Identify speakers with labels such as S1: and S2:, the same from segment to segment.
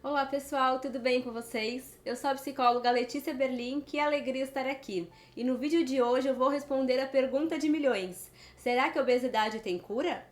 S1: Olá pessoal, tudo bem com vocês? Eu sou a psicóloga Letícia Berlim, que alegria estar aqui. E no vídeo de hoje eu vou responder a pergunta de milhões: será que a obesidade tem cura?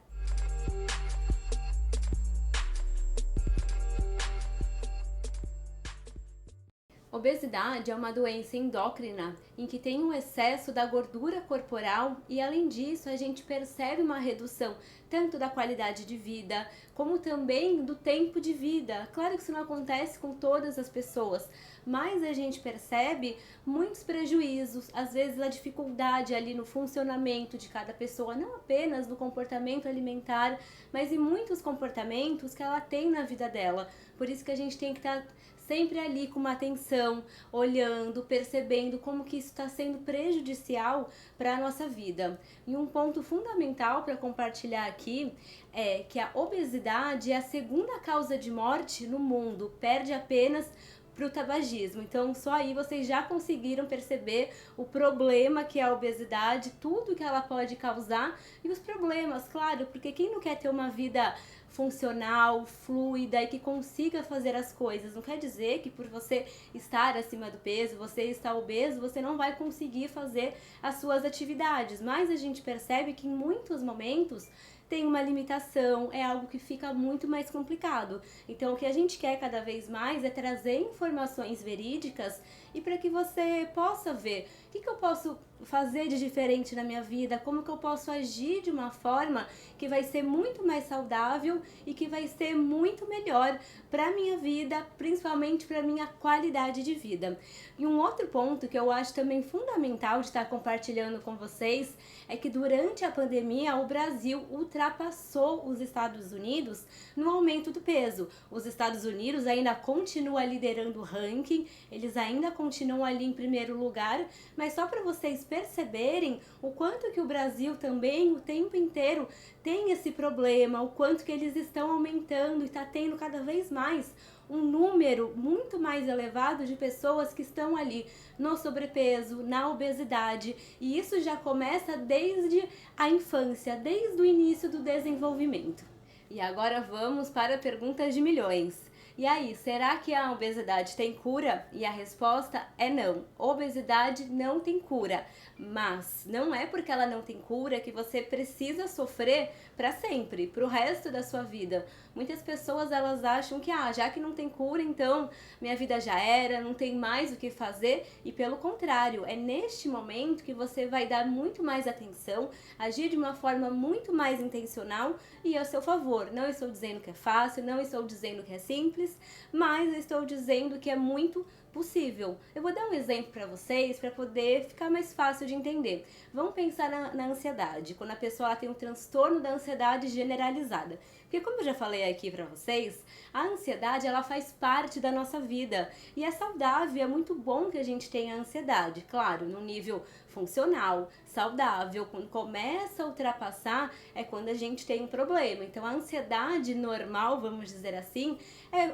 S1: Obesidade é uma doença endócrina em que tem um excesso da gordura corporal e, além disso, a gente percebe uma redução tanto da qualidade de vida como também do tempo de vida. Claro que isso não acontece com todas as pessoas, mas a gente percebe muitos prejuízos, às vezes a dificuldade ali no funcionamento de cada pessoa, não apenas no comportamento alimentar, mas em muitos comportamentos que ela tem na vida dela. Por isso que a gente tem que estar sempre ali com uma atenção, olhando, percebendo como que isso está sendo prejudicial para a nossa vida. E um ponto fundamental para compartilhar aqui é que a obesidade é a segunda causa de morte no mundo, perde apenas para o tabagismo. Então, só aí vocês já conseguiram perceber o problema que é a obesidade, tudo que ela pode causar e os problemas, claro, porque quem não quer ter uma vida funcional, fluida e que consiga fazer as coisas? Não quer dizer que por você estar acima do peso, você está obeso, você não vai conseguir fazer as suas atividades, mas a gente percebe que em muitos momentos tem uma limitação, é algo que fica muito mais complicado. Então, o que a gente quer cada vez mais é trazer informações verídicas e para que você possa ver o que eu posso fazer de diferente na minha vida, como que eu posso agir de uma forma que vai ser muito mais saudável e que vai ser muito melhor para minha vida, principalmente para minha qualidade de vida. E um outro ponto que eu acho também fundamental de estar compartilhando com vocês é que durante a pandemia o Brasil ultrapassou os Estados Unidos no aumento do peso. Os Estados Unidos ainda continua liderando o ranking, eles ainda continuam ali em primeiro lugar, mas só para vocês perceberem o quanto que o Brasil também o tempo inteiro tem esse problema, o quanto que eles estão aumentando e está tendo cada vez mais um número muito mais elevado de pessoas que estão ali no sobrepeso, na obesidade, e isso já começa desde a infância, desde o início do desenvolvimento. E agora vamos para perguntas de milhões. E aí, será que a obesidade tem cura? E a resposta é não. Obesidade não tem cura. Mas não é porque ela não tem cura que você precisa sofrer para sempre, para o resto da sua vida. Muitas pessoas elas acham que já que não tem cura, então minha vida já era, não tem mais o que fazer. E pelo contrário, é neste momento que você vai dar muito mais atenção, agir de uma forma muito mais intencional e a seu favor. Não estou dizendo que é fácil, não estou dizendo que é simples, mas eu estou dizendo que é muito possível. Eu vou dar um exemplo para vocês para poder ficar mais fácil de entender. Vamos pensar na ansiedade, quando a pessoa tem um transtorno da ansiedade generalizada. Porque como eu já falei aqui para vocês, a ansiedade ela faz parte da nossa vida e é saudável, é muito bom que a gente tenha ansiedade, claro, no nível funcional, saudável. Quando começa a ultrapassar é quando a gente tem um problema. Então a ansiedade normal, vamos dizer assim,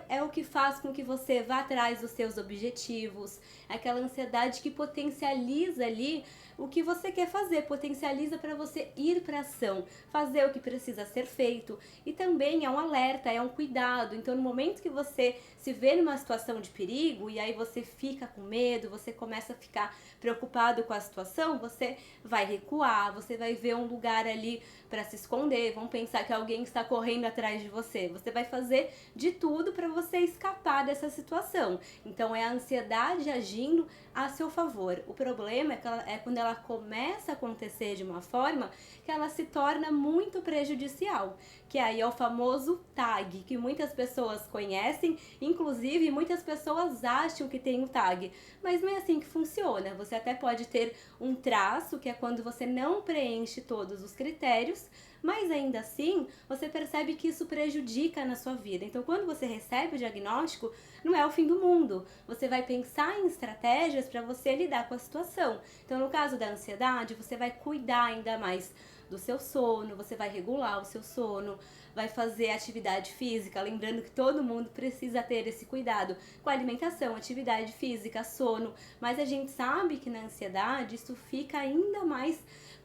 S1: é o que faz com que você vá atrás dos seus objetivos, aquela ansiedade que potencializa ali o que você quer fazer, potencializa para você ir para ação, fazer o que precisa ser feito. E também é um alerta, é um cuidado. Então no momento que você se vê numa situação de perigo e aí você fica com medo, você começa a ficar preocupado com a situação, você vai recuar, você vai ver um lugar ali para se esconder, vão pensar que alguém está correndo atrás de você. Você vai fazer de tudo para você escapar dessa situação. Então é a ansiedade agindo a seu favor. O problema é quando ela começa a acontecer de uma forma que ela se torna muito prejudicial, que aí é o famoso TAG, que muitas pessoas conhecem, inclusive muitas pessoas acham que tem o TAG, mas não é assim que funciona. Você até pode ter um traço, que é quando você não preenche todos os critérios, mas ainda assim você percebe que isso prejudica na sua vida. Então quando você recebe o diagnóstico, não é o fim do mundo. Você vai pensar em estratégias para você lidar com a situação. Então no caso da ansiedade, você vai cuidar ainda mais do seu sono, você vai regular o seu sono, vai fazer atividade física, lembrando que todo mundo precisa ter esse cuidado com a alimentação, atividade física, sono, mas a gente sabe que na ansiedade isso fica ainda mais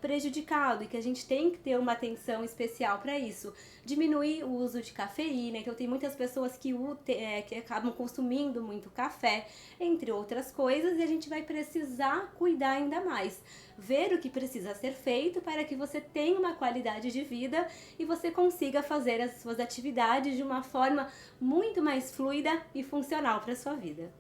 S1: prejudicado e que a gente tem que ter uma atenção especial para isso. Diminuir o uso de cafeína, então tem muitas pessoas que acabam consumindo muito café, entre outras coisas, e a gente vai precisar cuidar ainda mais. Ver o que precisa ser feito para que você tenha uma qualidade de vida e você consiga fazer as suas atividades de uma forma muito mais fluida e funcional para a sua vida.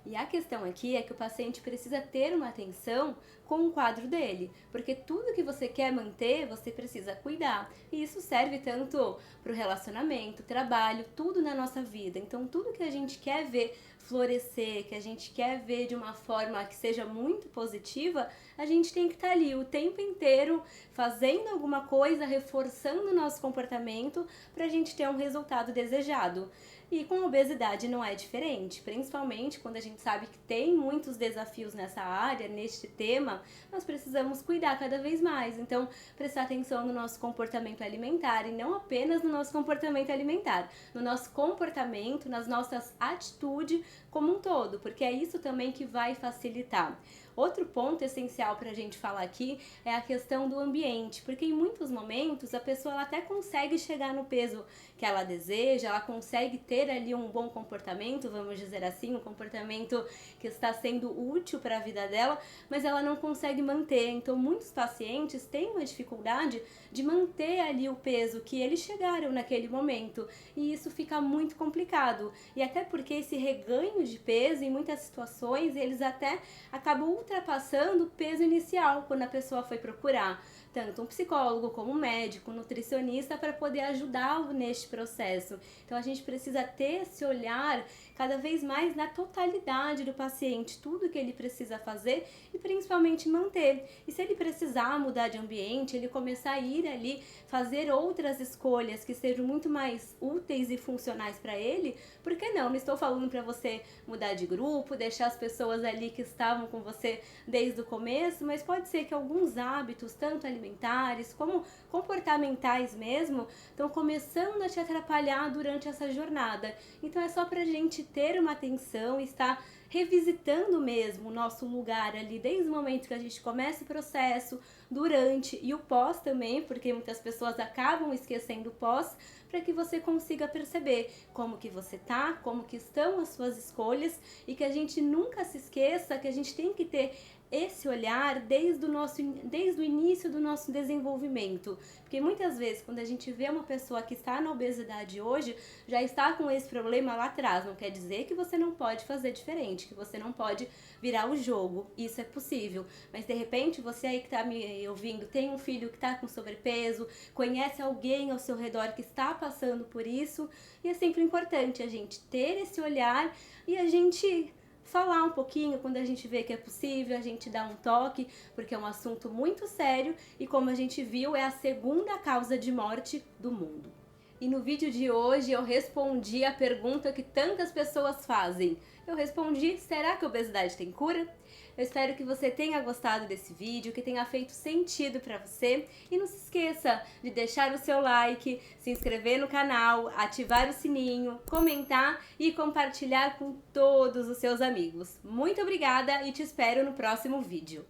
S1: E a questão aqui é que o paciente precisa ter uma atenção com o quadro dele, porque tudo que você quer manter, você precisa cuidar. E isso serve tanto para o relacionamento, trabalho, tudo na nossa vida. Então, tudo que a gente quer ver florescer, que a gente quer ver de uma forma que seja muito positiva, a gente tem que estar ali o tempo inteiro fazendo alguma coisa, reforçando o nosso comportamento para a gente ter um resultado desejado. E com a obesidade não é diferente, principalmente quando a gente sabe que tem muitos desafios nessa área, neste tema, nós precisamos cuidar cada vez mais. Então, prestar atenção no nosso comportamento alimentar e não apenas no nosso comportamento alimentar, no nosso comportamento, nas nossas atitudes como um todo, porque é isso também que vai facilitar. Outro ponto essencial para a gente falar aqui é a questão do ambiente, porque em muitos momentos a pessoa ela até consegue chegar no peso que ela deseja, ela consegue ter ali um bom comportamento, vamos dizer assim, um comportamento que está sendo útil para a vida dela, mas ela não consegue manter. Então muitos pacientes têm uma dificuldade de manter ali o peso que eles chegaram naquele momento, e isso fica muito complicado. E até porque esse reganho de peso, em muitas situações, eles até acabam ultrapassando o peso inicial quando a pessoa foi procurar tanto um psicólogo como um médico, um nutricionista para poder ajudá-lo neste processo. Então a gente precisa ter esse olhar cada vez mais na totalidade do paciente, tudo que ele precisa fazer e principalmente manter. E se ele precisar mudar de ambiente, ele começar a ir ali fazer outras escolhas que sejam muito mais úteis e funcionais para ele, por que não? Não estou falando para você mudar de grupo, deixar as pessoas ali que estavam com você desde o começo, mas pode ser que alguns hábitos, tanto alimentares como comportamentais mesmo, estão começando a te atrapalhar durante essa jornada. Então é só pra gente ter uma atenção e estar revisitando mesmo o nosso lugar ali desde o momento que a gente começa o processo, durante e o pós também, porque muitas pessoas acabam esquecendo o pós, para que você consiga perceber como que você tá, como que estão as suas escolhas e que a gente nunca se esqueça que a gente tem que ter esse olhar desde o início do nosso desenvolvimento. Porque muitas vezes, quando a gente vê uma pessoa que está na obesidade hoje, já está com esse problema lá atrás. Não quer dizer que você não pode fazer diferente, que você não pode virar o jogo. Isso é possível. Mas de repente, você aí que está me ouvindo, tem um filho que está com sobrepeso, conhece alguém ao seu redor que está passando por isso. E é sempre importante a gente ter esse olhar e a gente falar um pouquinho quando a gente vê que é possível, a gente dá um toque, porque é um assunto muito sério e, como a gente viu, é a segunda causa de morte do mundo. E no vídeo de hoje eu respondi a pergunta que tantas pessoas fazem. Eu respondi: será que a obesidade tem cura? Eu espero que você tenha gostado desse vídeo, que tenha feito sentido para você. E não se esqueça de deixar o seu like, se inscrever no canal, ativar o sininho, comentar e compartilhar com todos os seus amigos. Muito obrigada e te espero no próximo vídeo.